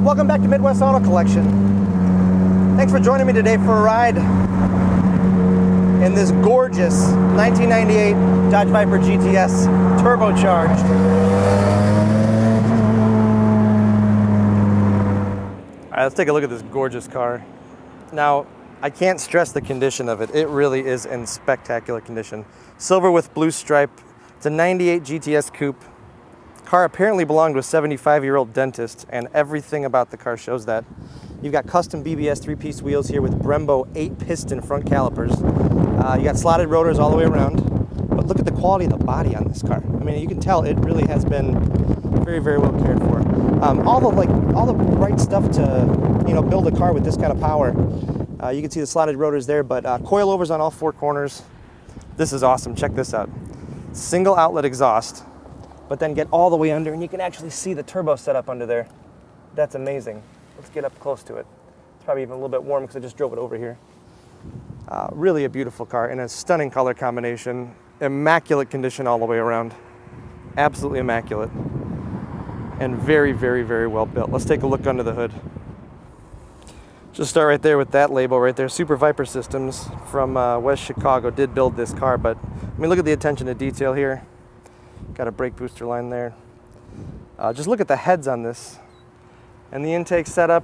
Welcome back to Midwest Auto Collection. Thanks for joining me today for a ride in this gorgeous 1998 Dodge Viper GTS Turbocharged. All right, let's take a look at this gorgeous car. Now, I can't stress the condition of it. It really is in spectacular condition. Silver with blue stripe. It's a 98 GTS coupe. Car apparently belonged to a 75-year-old dentist, and everything about the car shows that. You've got custom BBS 3-piece wheels here with Brembo 8-piston front calipers. You got slotted rotors all the way around. But look at the quality of the body on this car. I mean, you can tell it really has been very, very well cared for. All the right stuff to build a car with this kind of power. You can see the slotted rotors there, but coilovers on all four corners. This is awesome. Check this out. Single outlet exhaust, but then get all the way under and you can actually see the turbo setup under there. That's amazing. Let's get up close to it. It's probably even a little bit warm because I just drove it over here. Really a beautiful car in a stunning color combination. Immaculate condition all the way around. Absolutely immaculate. And very, very, very well built. Let's take a look under the hood. Just start right there with that label right there. Super Viper Systems from West Chicago did build this car, but I mean, look at the attention to detail here. Got a brake booster line there. Just look at the heads on this and the intake setup.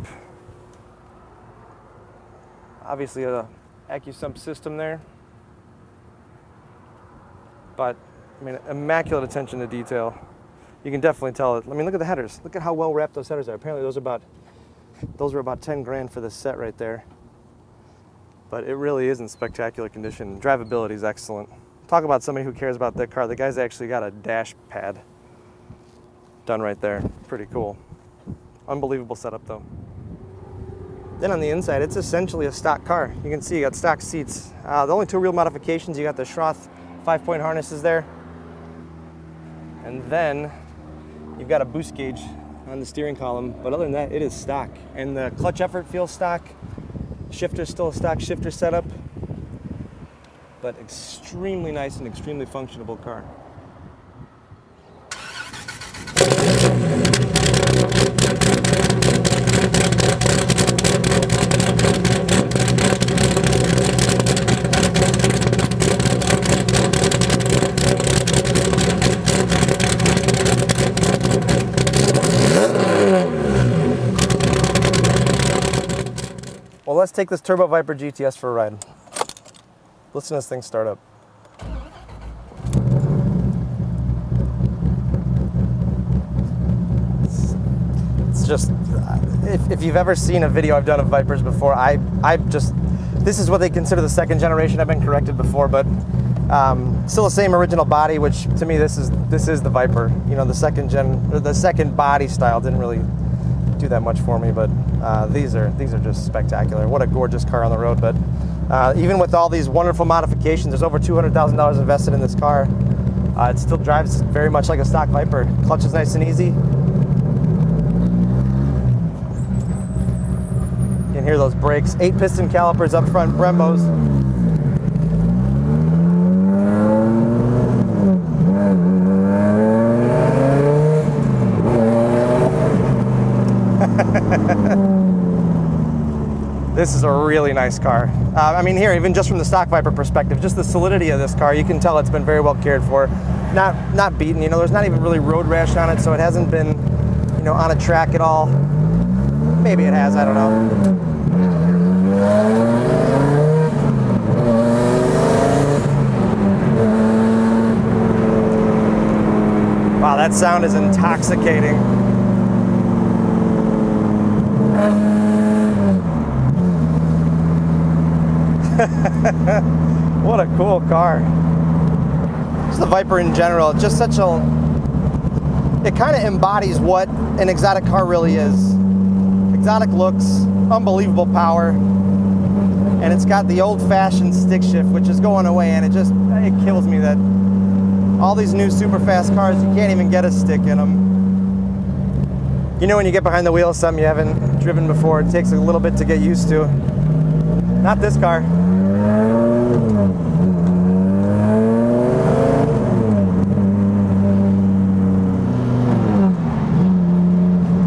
Obviously a AccuSump system there, but I mean, immaculate attention to detail. You can definitely tell it. I mean, look at the headers. Look at how well wrapped those headers are. Apparently those were about 10 grand for this set right there. But it really is in spectacular condition. Drivability is excellent. Talk about somebody who cares about that car. The guy's actually got a dash pad done right there. Pretty cool. Unbelievable setup though. Then on the inside, it's essentially a stock car. You can see you got stock seats. The only two real modifications, you got the Schroth 5-point harnesses there. And then you've got a boost gauge on the steering column, but other than that, it is stock. And the clutch effort feels stock. Shifter's still a stock shifter setup, but extremely nice and extremely functional car. Well, let's take this Turbo Viper GTS for a ride. Listen to this thing start up. It's just, if you've ever seen a video I've done of Vipers before, this is what they consider the second generation. I've been corrected before, but still the same original body, which to me this is the Viper. You know, the second body style didn't really do that much for me, but these are just spectacular. What a gorgeous car on the road. But even with all these wonderful modifications, there's over $200,000 invested in this car. It still drives very much like a stock Viper. Clutch is nice and easy. You can hear those brakes. 8-piston calipers up front, Brembos. This is a really nice car. I mean, here, even just from the stock Viper perspective, just the solidity of this car, you can tell it's been very well cared for. Not beaten, you know, there's not even really road rash on it, so it hasn't been, you know, on a track at all. Maybe it has, I don't know. Wow, that sound is intoxicating. What a cool car. Just the Viper in general, it's just such a, it kind of embodies what an exotic car really is. Exotic looks, unbelievable power, and it's got the old-fashioned stick shift, which is going away, and it kills me that all these new super fast cars, you can't even get a stick in them. You know, when you get behind the wheel of something you haven't driven before, it takes a little bit to get used to. Not this car.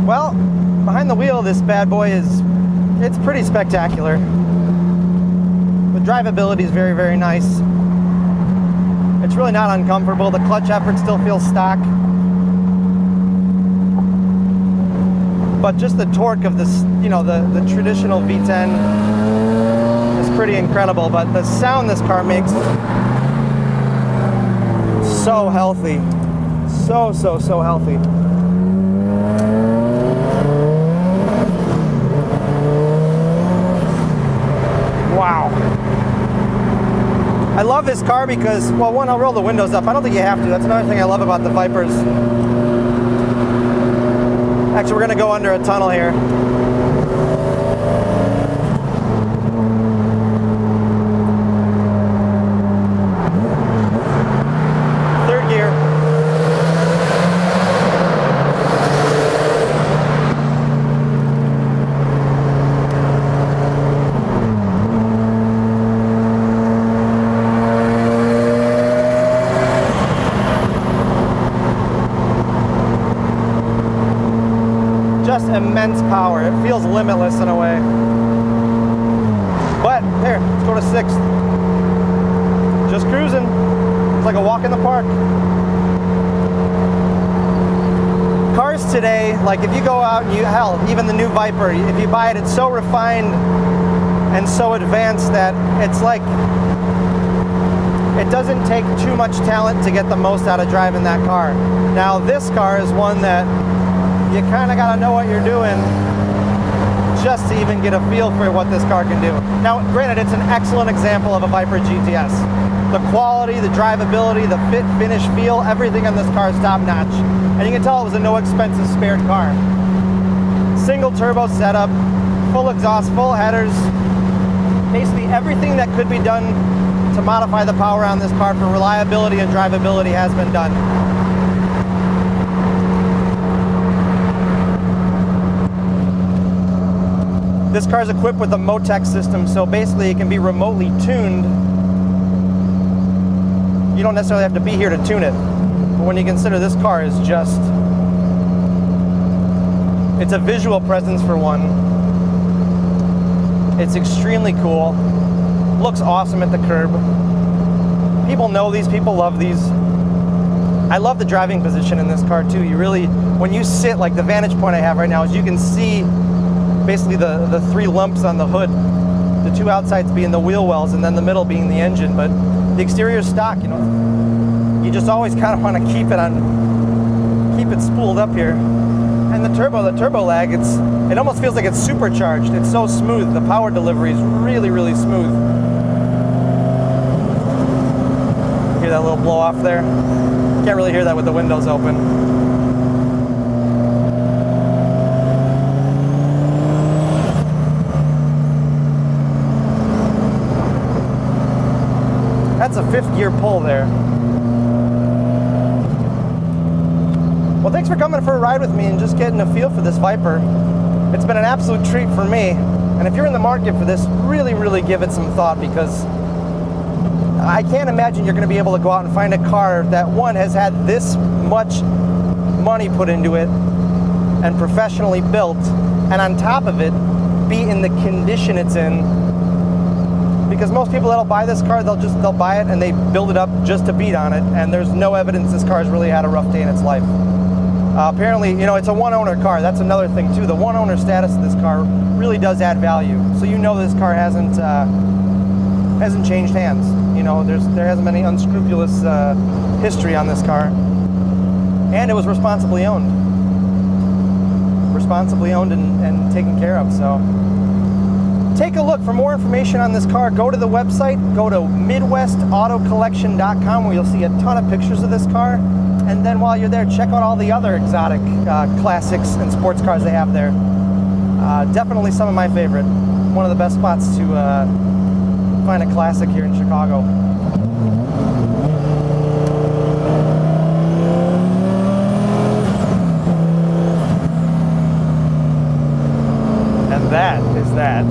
Well, behind the wheel, feel of this bad boy it's pretty spectacular. The drivability is very, very nice. It's really not uncomfortable. The clutch effort still feels stock. But just the torque of this, you know, the traditional V10 is pretty incredible. But the sound this car makes, so healthy. So healthy. Wow. I love this car because, well, one, I'll roll the windows up. I don't think you have to. That's another thing I love about the Vipers. Actually, we're going to go under a tunnel here. Third gear. Just immense power. It feels limitless in a way. But here, let's go to 6th. Just cruising. It's like a walk in the park. Cars today, like if you go out and hell, even the new Viper, if you buy it, it's so refined and so advanced that it's like, it doesn't take too much talent to get the most out of driving that car. Now this car is one that you kind of got to know what you're doing just to even get a feel for what this car can do. Now, granted, it's an excellent example of a Viper GTS. The quality, the drivability, the fit, finish, feel, everything on this car is top notch. And you can tell it was a no expensive spared car. Single turbo setup, full exhaust, full headers. Basically everything that could be done to modify the power on this car for reliability and drivability has been done. This car is equipped with a Motec system, so basically it can be remotely tuned. You don't necessarily have to be here to tune it. But when you consider this car is just, it's a visual presence for one. It's extremely cool. Looks awesome at the curb. People know these, people love these. I love the driving position in this car too. You really, when you sit, like the vantage point I have right now is you can see basically the 3 lumps on the hood, the 2 outsides being the wheel wells and then the middle being the engine. But the exterior is stock, you know. You just always kind of want to keep it spooled up here. And the turbo lag, it almost feels like it's supercharged. It's so smooth. The power delivery is really, really smooth. Hear that little blow off there? Can't really hear that with the windows open. That's a 5th gear pull there. Well, thanks for coming for a ride with me and just getting a feel for this Viper. It's been an absolute treat for me. And if you're in the market for this, really, really give it some thought, because I can't imagine you're going to be able to go out and find a car that, one, has had this much money put into it and professionally built, and on top of it, be in the condition it's in. Because most people that'll buy this car, they'll buy it and they build it up just to beat on it, and there's no evidence this car's really had a rough day in its life. Apparently, you know, it's a one-owner car. That's another thing too. The one-owner status of this car really does add value. So you know this car hasn't changed hands. You know, there hasn't been any unscrupulous history on this car, and it was responsibly owned. Responsibly owned and taken care of. So take a look. For more information on this car, go to the website, go to MidwestAutoCollection.com, where you'll see a ton of pictures of this car. And then while you're there, check out all the other exotic classics and sports cars they have there. Definitely some of my favorite. One of the best spots to find a classic here in Chicago. And that is that.